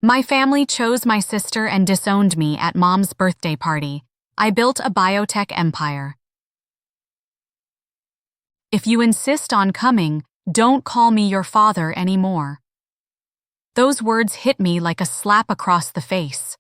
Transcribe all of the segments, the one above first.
My family chose my sister and disowned me at Mom's birthday party. I built a biotech empire. If you insist on coming, don't call me your father anymore. Those words hit me like a slap across the face.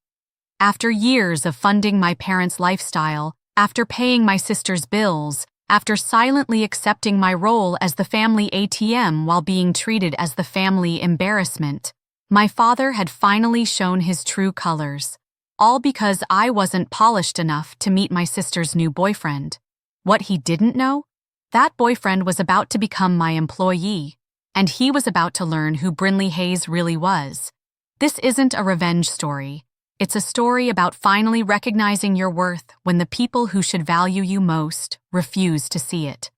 After years of funding my parents' lifestyle, after paying my sister's bills, after silently accepting my role as the family ATM while being treated as the family embarrassment, my father had finally shown his true colors, all because I wasn't polished enough to meet my sister's new boyfriend. What he didn't know? That boyfriend was about to become my employee, and he was about to learn who Brynlee Hayes really was. This isn't a revenge story. It's a story about finally recognizing your worth when the people who should value you most refuse to see it.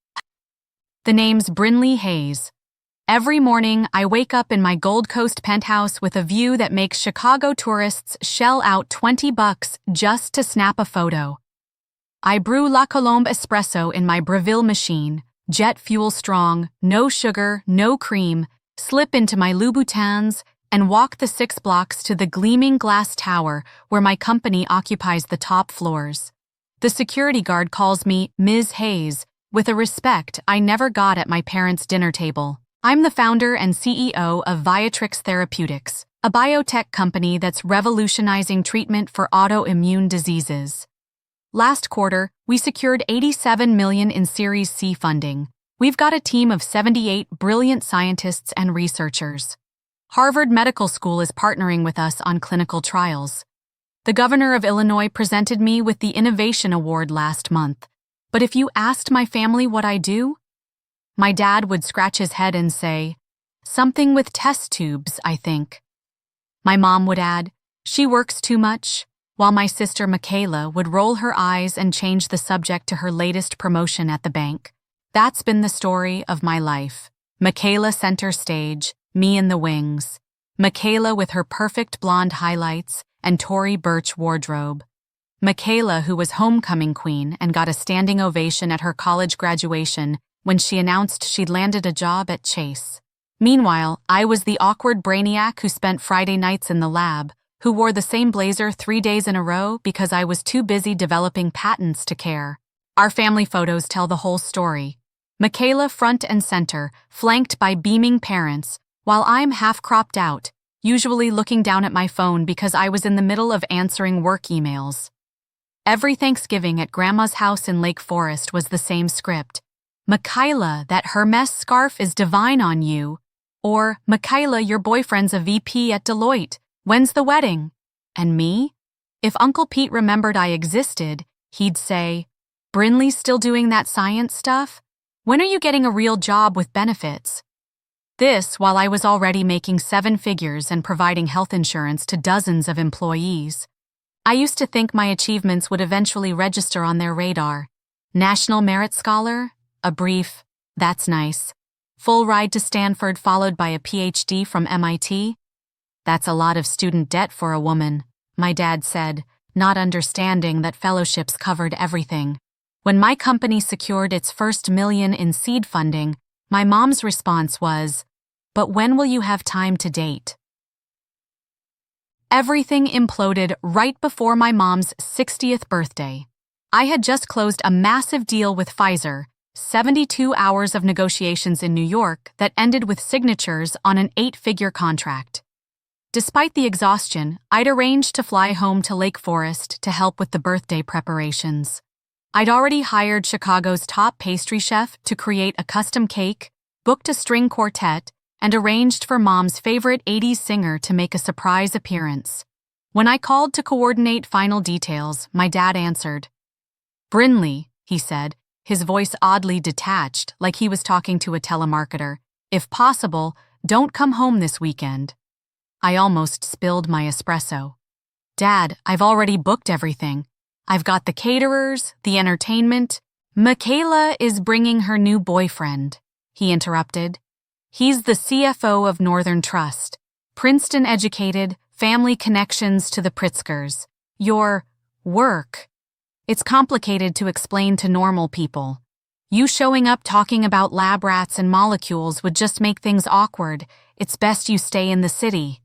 The name's Brynlee Hayes. Every morning, I wake up in my Gold Coast penthouse with a view that makes Chicago tourists shell out $20 just to snap a photo. I brew La Colombe espresso in my Breville machine, jet fuel strong, no sugar, no cream, slip into my Louboutins, and walk the 6 blocks to the gleaming glass tower where my company occupies the top floors. The security guard calls me Ms. Hayes, with a respect I never got at my parents' dinner table. I'm the founder and CEO of Viatrix Therapeutics, a biotech company that's revolutionizing treatment for autoimmune diseases. Last quarter, we secured $87 million in Series C funding. We've got a team of 78 brilliant scientists and researchers. Harvard Medical School is partnering with us on clinical trials. The governor of Illinois presented me with the Innovation Award last month. But if you asked my family what I do, my dad would scratch his head and say, "Something with test tubes, I think." My mom would add, "She works too much," while my sister Mackayla would roll her eyes and change the subject to her latest promotion at the bank. That's been the story of my life. Mackayla center stage, me in the wings. Mackayla with her perfect blonde highlights and Tory Burch wardrobe. Mackayla who was homecoming queen and got a standing ovation at her college graduation when she announced she'd landed a job at Chase. Meanwhile, I was the awkward brainiac who spent Friday nights in the lab, who wore the same blazer 3 days in a row because I was too busy developing patents to care. Our family photos tell the whole story. Mackayla front and center, flanked by beaming parents, while I'm half cropped out, usually looking down at my phone because I was in the middle of answering work emails. Every Thanksgiving at Grandma's house in Lake Forest was the same script. "Mackayla, that Hermes scarf is divine on you." Or, "Mackayla, your boyfriend's a VP at Deloitte. When's the wedding?" And me? If Uncle Pete remembered I existed, he'd say, "Brynlee's still doing that science stuff? When are you getting a real job with benefits?" This while I was already making 7 figures and providing health insurance to dozens of employees. I used to think my achievements would eventually register on their radar. National Merit Scholar? A brief, "That's nice." Full ride to Stanford followed by a PhD from MIT? "That's a lot of student debt for a woman," my dad said, not understanding that fellowships covered everything. When my company secured its first $1 million in seed funding, my mom's response was, "But when will you have time to date?" Everything imploded right before my mom's 60th birthday. I had just closed a massive deal with Pfizer, 72 hours of negotiations in New York that ended with signatures on an 8-figure contract. Despite the exhaustion, I'd arranged to fly home to Lake Forest to help with the birthday preparations. I'd already hired Chicago's top pastry chef to create a custom cake, booked a string quartet, and arranged for Mom's favorite 80s singer to make a surprise appearance. When I called to coordinate final details, my dad answered. "Brynlee," he said, his voice oddly detached, like he was talking to a telemarketer, "if possible, don't come home this weekend." I almost spilled my espresso. "Dad, I've already booked everything. I've got the caterers, the entertainment." "Mackayla is bringing her new boyfriend," he interrupted. "He's the CFO of Northern Trust, Princeton educated, family connections to the Pritzkers. Your work. It's complicated to explain to normal people. You showing up talking about lab rats and molecules would just make things awkward. It's best you stay in the city."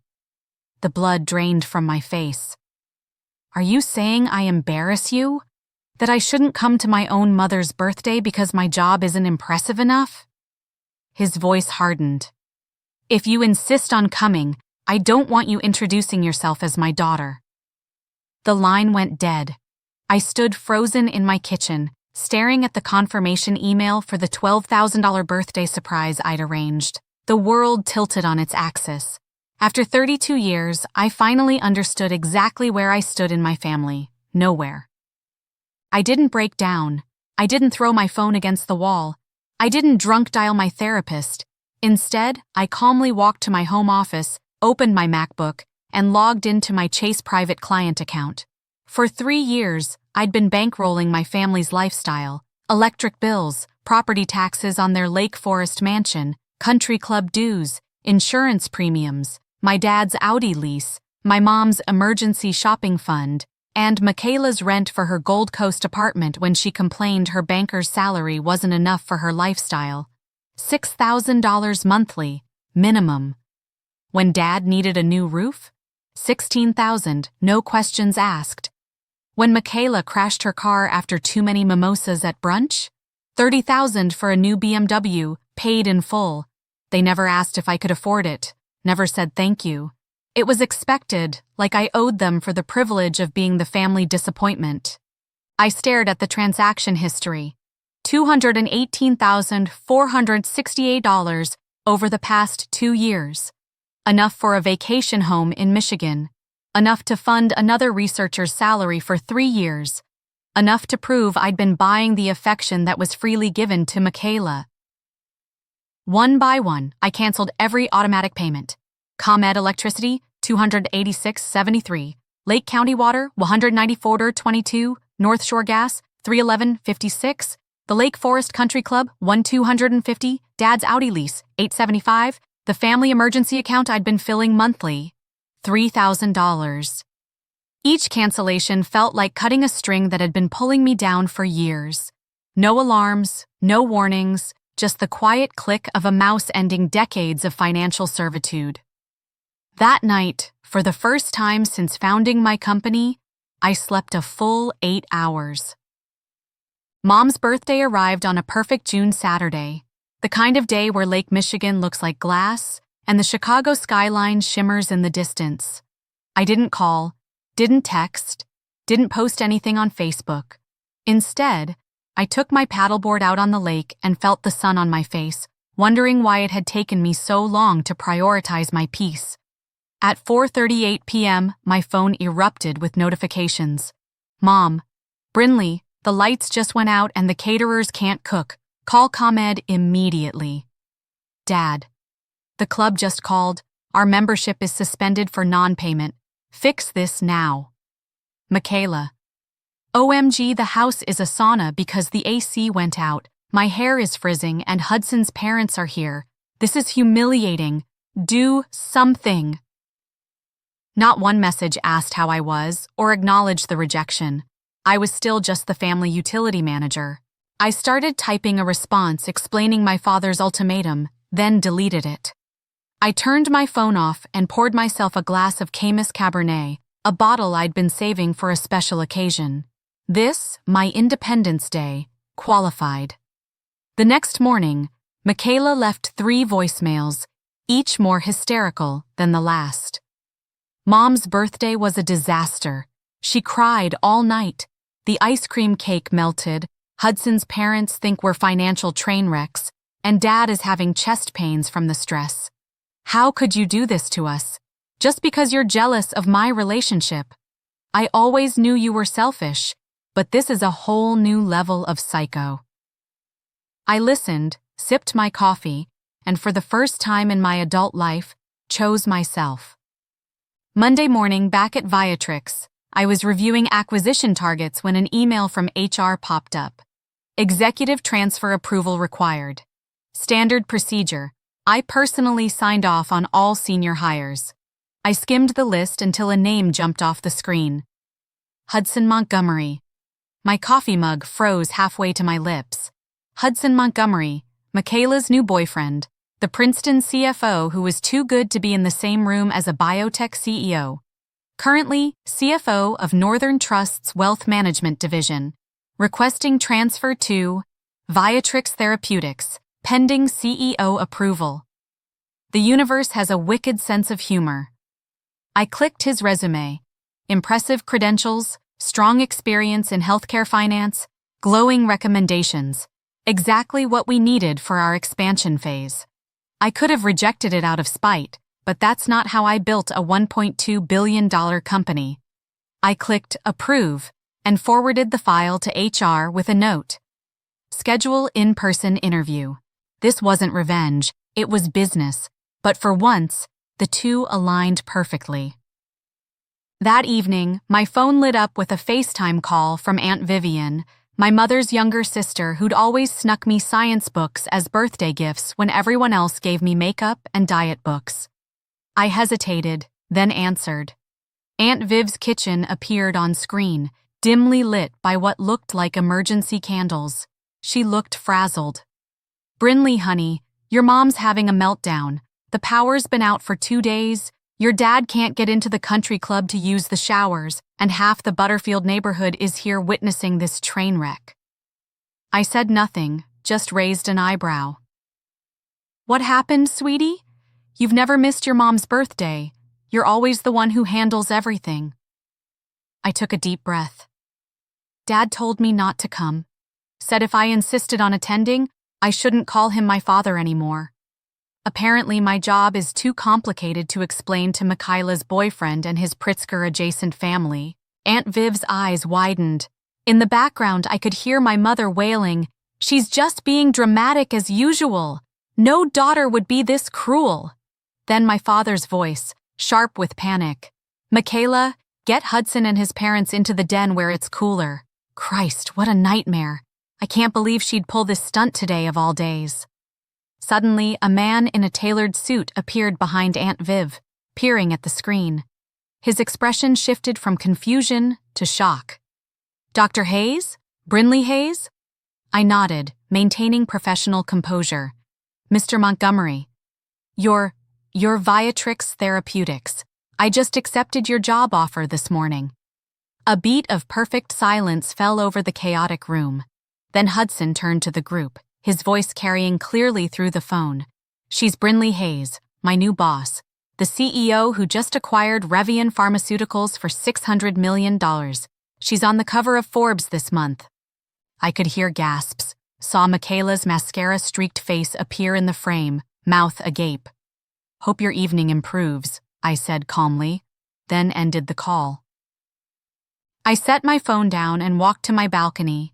the blood drained from my face. "Are you saying I embarrass you? That I shouldn't come to my own mother's birthday because my job isn't impressive enough?" His voice hardened. "If you insist on coming, I don't want you introducing yourself as my daughter." The line went dead. I stood frozen in my kitchen, staring at the confirmation email for the $12,000 birthday surprise I'd arranged. The world tilted on its axis. After 32 years, I finally understood exactly where I stood in my family. Nowhere. I didn't break down. I didn't throw my phone against the wall. I didn't drunk dial my therapist. Instead, I calmly walked to my home office, opened my MacBook, and logged into my Chase private client account. For 3 years, I'd been bankrolling my family's lifestyle: electric bills, property taxes on their Lake Forest mansion, country club dues, insurance premiums, my dad's Audi lease, my mom's emergency shopping fund, and Mackayla's rent for her Gold Coast apartment when she complained her banker's salary wasn't enough for her lifestyle. $6,000 monthly, minimum. When Dad needed a new roof? $16,000, no questions asked. When Mackayla crashed her car after too many mimosas at brunch? $30,000 for a new BMW, paid in full. They never asked if I could afford it, never said thank you. It was expected, like I owed them for the privilege of being the family disappointment. I stared at the transaction history. $218,468 over the past 2 years. Enough for a vacation home in Michigan. Enough to fund another researcher's salary for 3 years. Enough to prove I'd been buying the affection that was freely given to Mackayla. One by one, I canceled every automatic payment. ComEd electricity, $286.73. Lake County Water, $194.22. North Shore Gas, $311.56. The Lake Forest Country Club, $1,250. Dad's Audi lease, $875. The family emergency account I'd been filling monthly, $3,000. Each cancellation felt like cutting a string that had been pulling me down for years. No alarms, no warnings, just the quiet click of a mouse ending decades of financial servitude. That night, for the first time since founding my company, I slept a full 8 hours. Mom's birthday arrived on a perfect June Saturday, the kind of day where Lake Michigan looks like glass and the Chicago skyline shimmers in the distance. I didn't call, didn't text, didn't post anything on Facebook. Instead, I took my paddleboard out on the lake and felt the sun on my face, wondering why it had taken me so long to prioritize my peace. At 4:38 p.m., my phone erupted with notifications. "Mom, Brynlee, the lights just went out and the caterers can't cook. Call ComEd immediately." "Dad, the club just called. Our membership is suspended for non-payment. Fix this now." Mackayla, "OMG, the house is a sauna because the AC went out. My hair is frizzing and Hudson's parents are here. This is humiliating. Do something." Not one message asked how I was or acknowledged the rejection. I was still just the family utility manager. I started typing a response explaining my father's ultimatum, then deleted it. I turned my phone off and poured myself a glass of Camus Cabernet, a bottle I'd been saving for a special occasion. This, my Independence Day, qualified. The next morning, Mackayla left 3 voicemails, each more hysterical than the last. Mom's birthday was a disaster. She cried all night. The ice cream cake melted. Hudson's parents think we're financial train wrecks, and Dad is having chest pains from the stress. How could you do this to us? Just because you're jealous of my relationship. I always knew you were selfish, but this is a whole new level of psycho. I listened, sipped my coffee, and for the first time in my adult life, chose myself. Monday morning, back at Viatrix, I was reviewing acquisition targets when an email from HR popped up. Executive transfer approval required. Standard procedure. I personally signed off on all senior hires. I skimmed the list until a name jumped off the screen. Hudson Montgomery. My coffee mug froze halfway to my lips. Hudson Montgomery, Mackayla's new boyfriend. the Princeton CFO who was too good to be in the same room as a biotech CEO. Currently, CFO of Northern Trust's Wealth Management Division, requesting transfer to Viatrix Therapeutics, pending CEO approval. The universe has a wicked sense of humor. I clicked his resume. Impressive credentials, strong experience in healthcare finance, glowing recommendations. Exactly what we needed for our expansion phase. I could have rejected it out of spite, but that's not how I built a $1.2 billion company. I clicked Approve and forwarded the file to HR with a note. Schedule in-person interview. This wasn't revenge, it was business, but for once, the two aligned perfectly. That evening, my phone lit up with a FaceTime call from Aunt Vivian, my mother's younger sister who'd always snuck me science books as birthday gifts when everyone else gave me makeup and diet books. I hesitated, then answered. Aunt Viv's kitchen appeared on screen, dimly lit by what looked like emergency candles. She looked frazzled. "Brynlee, honey, your mom's having a meltdown. The power's been out for 2 days. Your dad can't get into the country club to use the showers, and half the Butterfield neighborhood is here witnessing this train wreck." I said nothing, just raised an eyebrow. "What happened, sweetie? You've never missed your mom's birthday. You're always the one who handles everything." I took a deep breath. Dad told me not to come. Said if I insisted on attending, I shouldn't call him my father anymore. Apparently, my job is too complicated to explain to Mackayla's boyfriend and his Pritzker-adjacent family. Aunt Viv's eyes widened. In the background, I could hear my mother wailing, "She's just being dramatic as usual. No daughter would be this cruel." Then my father's voice, sharp with panic. "Mackayla, get Hudson and his parents into the den where it's cooler." Christ, what a nightmare. I can't believe she'd pull this stunt today of all days. Suddenly, a man in a tailored suit appeared behind Aunt Viv, peering at the screen. His expression shifted from confusion to shock. "Dr. Hayes? Brynlee Hayes?" I nodded, maintaining professional composure. "Mr. Montgomery, You're Viatrix Therapeutics. I just accepted your job offer this morning." A beat of perfect silence fell over the chaotic room. Then Hudson turned to the group, his voice carrying clearly through the phone. "She's Brynlee Hayes, my new boss, the CEO who just acquired Revian Pharmaceuticals for $600 million. She's on the cover of Forbes this month." I could hear gasps, saw Mackayla's mascara-streaked face appear in the frame, mouth agape. "Hope your evening improves," I said calmly, then ended the call. I set my phone down and walked to my balcony.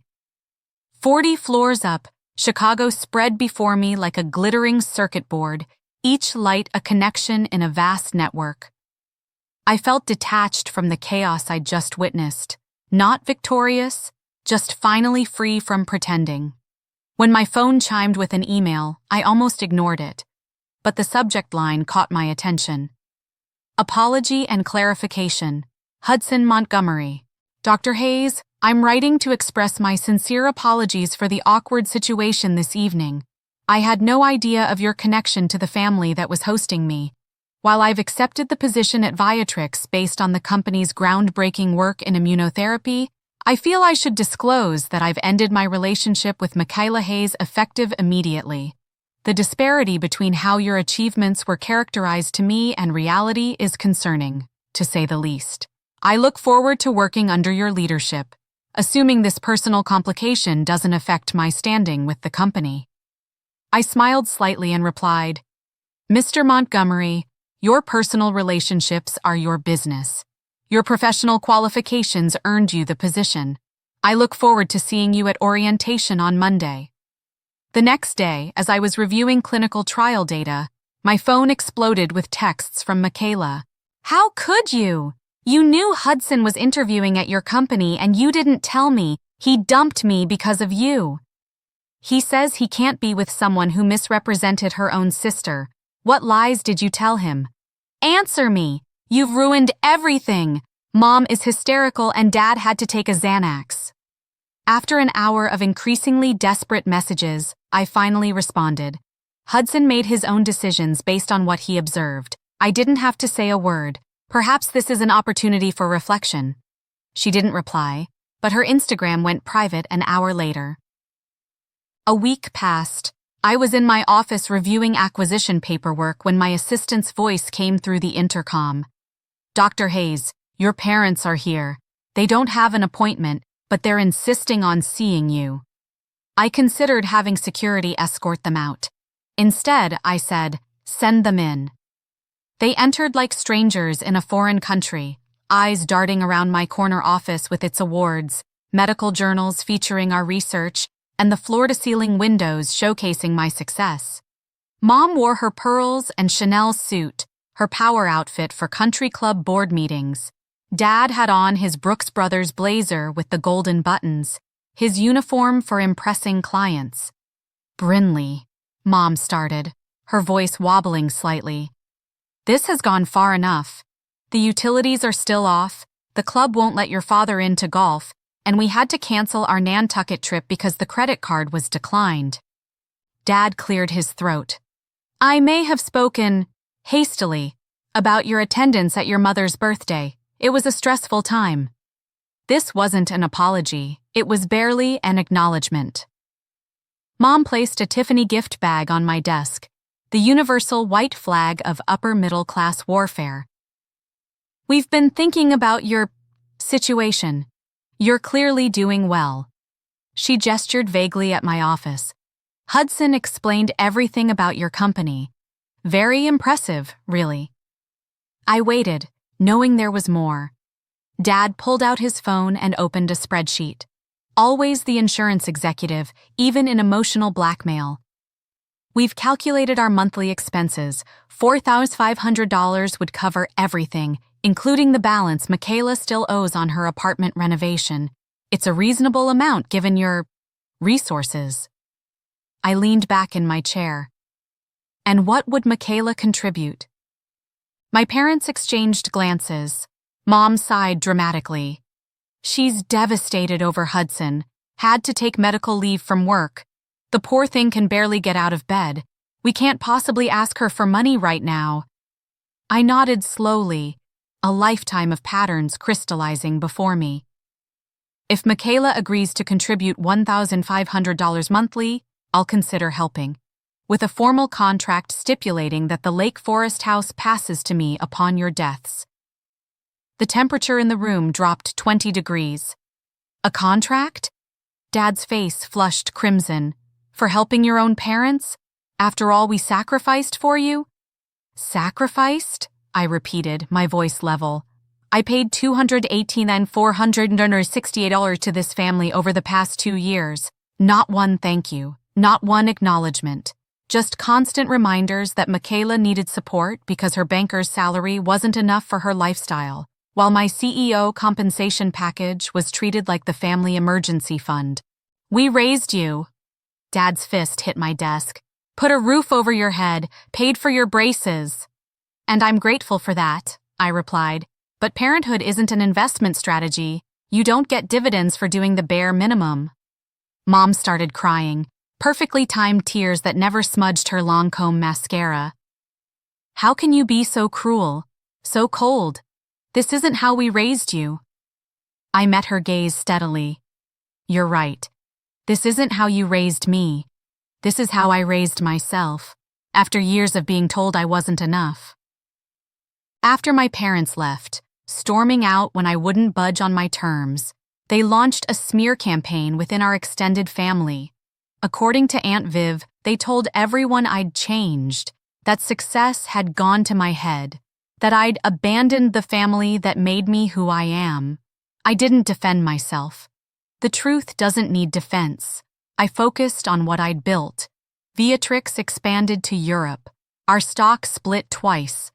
40 floors up, Chicago spread before me like a glittering circuit board, each light a connection in a vast network. I felt detached from the chaos I'd just witnessed, not victorious, just finally free from pretending. When my phone chimed with an email, I almost ignored it, but the subject line caught my attention. "Apology and clarification. Hudson Montgomery. Dr. Hayes, I'm writing to express my sincere apologies for the awkward situation this evening. I had no idea of your connection to the family that was hosting me. While I've accepted the position at Viatrix based on the company's groundbreaking work in immunotherapy, I feel I should disclose that I've ended my relationship with Mackayla Hayes effective immediately. The disparity between how your achievements were characterized to me and reality is concerning, to say the least. I look forward to working under your leadership, assuming this personal complication doesn't affect my standing with the company." I smiled slightly and replied, "Mr. Montgomery, your personal relationships are your business. Your professional qualifications earned you the position. I look forward to seeing you at orientation on Monday." The next day, as I was reviewing clinical trial data, my phone exploded with texts from Mackayla. "How could you? You knew Hudson was interviewing at your company and you didn't tell me. He dumped me because of you. He says he can't be with someone who misrepresented her own sister. What lies did you tell him? Answer me. You've ruined everything. Mom is hysterical and Dad had to take a Xanax." After an hour of increasingly desperate messages, I finally responded. Hudson made his own decisions based on what he observed. I didn't have to say a word. Perhaps this is an opportunity for reflection. She didn't reply, but her Instagram went private an hour later. A week passed. I was in my office reviewing acquisition paperwork when my assistant's voice came through the intercom. Dr. Hayes, your parents are here. They don't have an appointment, but they're insisting on seeing you. I considered having security escort them out. Instead, I said, send them in. They entered like strangers in a foreign country, eyes darting around my corner office with its awards, medical journals featuring our research, and the floor-to-ceiling windows showcasing my success. Mom wore her pearls and Chanel suit, her power outfit for country club board meetings. Dad had on his Brooks Brothers blazer with the golden buttons, his uniform for impressing clients. Brynlee, Mom started, her voice wobbling slightly. This has gone far enough. The utilities are still off, the club won't let your father in to golf, and we had to cancel our Nantucket trip because the credit card was declined. Dad cleared his throat. I may have spoken hastily about your attendance at your mother's birthday. It was a stressful time. This wasn't an apology. It was barely an acknowledgement. Mom placed a Tiffany gift bag on my desk, the universal white flag of upper-middle-class warfare. We've been thinking about your situation. You're clearly doing well. She gestured vaguely at my office. Hudson explained everything about your company. Very impressive, really. I waited, knowing there was more. Dad pulled out his phone and opened a spreadsheet. Always the insurance executive, even in emotional blackmail. We've calculated our monthly expenses. $4,500 would cover everything, including the balance Mackayla still owes on her apartment renovation. It's a reasonable amount given your resources. I leaned back in my chair. And what would Mackayla contribute? My parents exchanged glances. Mom sighed dramatically. She's devastated over Hudson, had to take medical leave from work. The poor thing can barely get out of bed. We can't possibly ask her for money right now. I nodded slowly, a lifetime of patterns crystallizing before me. If Mackayla agrees to contribute $1,500 monthly, I'll consider helping, with a formal contract stipulating that the Lake Forest house passes to me upon your deaths. The temperature in the room dropped 20 degrees. A contract? Dad's face flushed crimson. For helping your own parents? After all we sacrificed for you? Sacrificed? I repeated, my voice level. I paid $218 and $468 to this family over the past 2 years. Not one thank you, not one acknowledgement. Just constant reminders that Mackayla needed support because her banker's salary wasn't enough for her lifestyle, while my CEO compensation package was treated like the family emergency fund. We raised you. Dad's fist hit my desk. Put a roof over your head, paid for your braces. And I'm grateful for that, I replied. But parenthood isn't an investment strategy. You don't get dividends for doing the bare minimum. Mom started crying, perfectly timed tears that never smudged her long comb mascara. How can you be so cruel, so cold? This isn't how we raised you. I met her gaze steadily. You're right. This isn't how you raised me. This is how I raised myself, after years of being told I wasn't enough. After my parents left, storming out when I wouldn't budge on my terms, they launched a smear campaign within our extended family. According to Aunt Viv, they told everyone I'd changed, that success had gone to my head, that I'd abandoned the family that made me who I am. I didn't defend myself. The truth doesn't need defense. I focused on what I'd built. Viatrix expanded to Europe. Our stock split twice.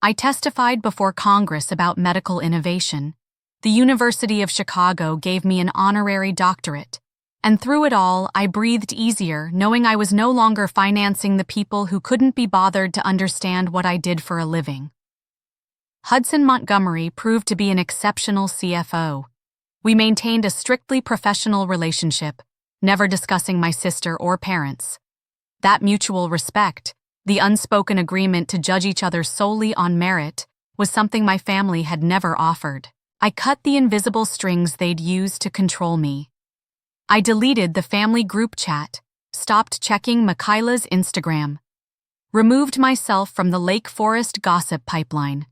I testified before Congress about medical innovation. The University of Chicago gave me an honorary doctorate. And through it all, I breathed easier, knowing I was no longer financing the people who couldn't be bothered to understand what I did for a living. Hudson Montgomery proved to be an exceptional CFO. We maintained a strictly professional relationship, never discussing my sister or parents. That mutual respect, the unspoken agreement to judge each other solely on merit, was something my family had never offered. I cut the invisible strings they'd used to control me. I deleted the family group chat, stopped checking Mackayla's Instagram, removed myself from the Lake Forest gossip pipeline.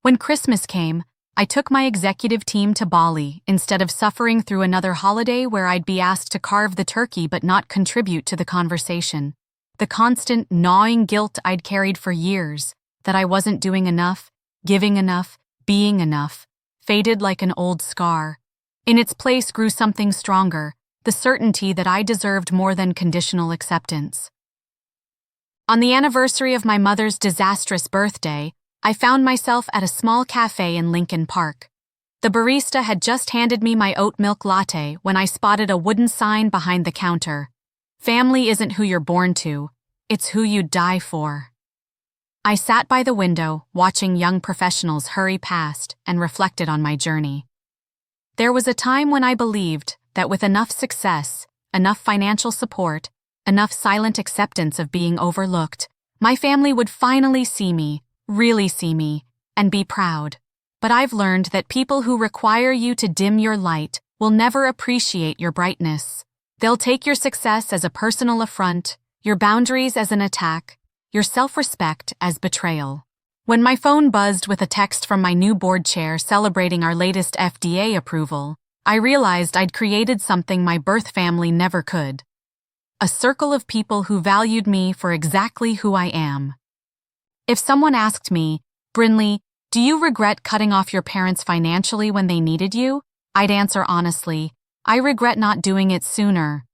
When Christmas came, I took my executive team to Bali instead of suffering through another holiday where I'd be asked to carve the turkey but not contribute to the conversation. The constant gnawing guilt I'd carried for years, that I wasn't doing enough, giving enough, being enough, faded like an old scar. In its place grew something stronger, the certainty that I deserved more than conditional acceptance. On the anniversary of my mother's disastrous birthday, I found myself at a small cafe in Lincoln Park. The barista had just handed me my oat milk latte when I spotted a wooden sign behind the counter. Family isn't who you're born to, it's who you die for. I sat by the window, watching young professionals hurry past, and reflected on my journey. There was a time when I believed that with enough success, enough financial support, enough silent acceptance of being overlooked, my family would finally see me, really see me, and be proud. But I've learned that people who require you to dim your light will never appreciate your brightness. They'll take your success as a personal affront, your boundaries as an attack, your self-respect as betrayal. When my phone buzzed with a text from my new board chair celebrating our latest FDA approval, I realized I'd created something my birth family never could. A circle of people who valued me for exactly who I am. If someone asked me, "Brynlee, do you regret cutting off your parents financially when they needed you?" I'd answer honestly, I regret not doing it sooner.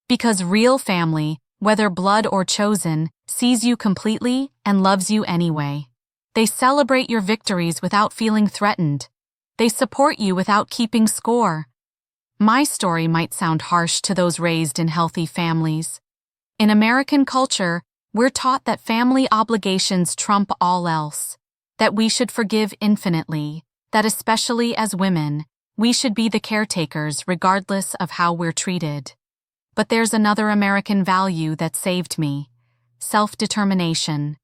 Because real family, whether blood or chosen, sees you completely and loves you anyway. They celebrate your victories without feeling threatened. They support you without keeping score. My story might sound harsh to those raised in healthy families. In American culture, we're taught that family obligations trump all else, that we should forgive infinitely, that especially as women, we should be the caretakers regardless of how we're treated. But there's another American value that saved me: self-determination.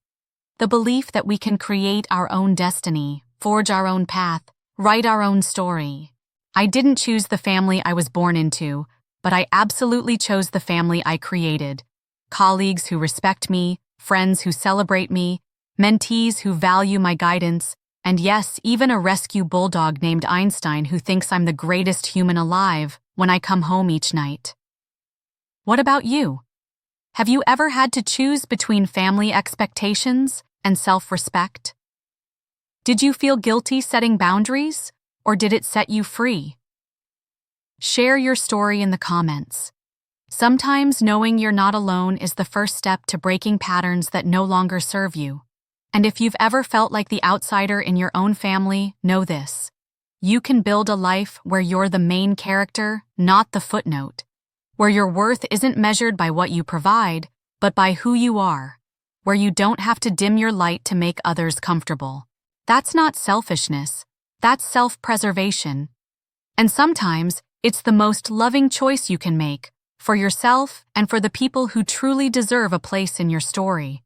The belief that we can create our own destiny, forge our own path, write our own story. I didn't choose the family I was born into, but I absolutely chose the family I created. Colleagues who respect me, friends who celebrate me, mentees who value my guidance, and yes, even a rescue bulldog named Einstein who thinks I'm the greatest human alive when I come home each night. What about you? Have you ever had to choose between family expectations and self-respect? Did you feel guilty setting boundaries, or did it set you free? Share your story in the comments. Sometimes knowing you're not alone is the first step to breaking patterns that no longer serve you. And if you've ever felt like the outsider in your own family, know this: you can build a life where you're the main character, not the footnote. Where your worth isn't measured by what you provide, but by who you are. Where you don't have to dim your light to make others comfortable. That's not selfishness, that's self-preservation. And sometimes, it's the most loving choice you can make, for yourself and for the people who truly deserve a place in your story.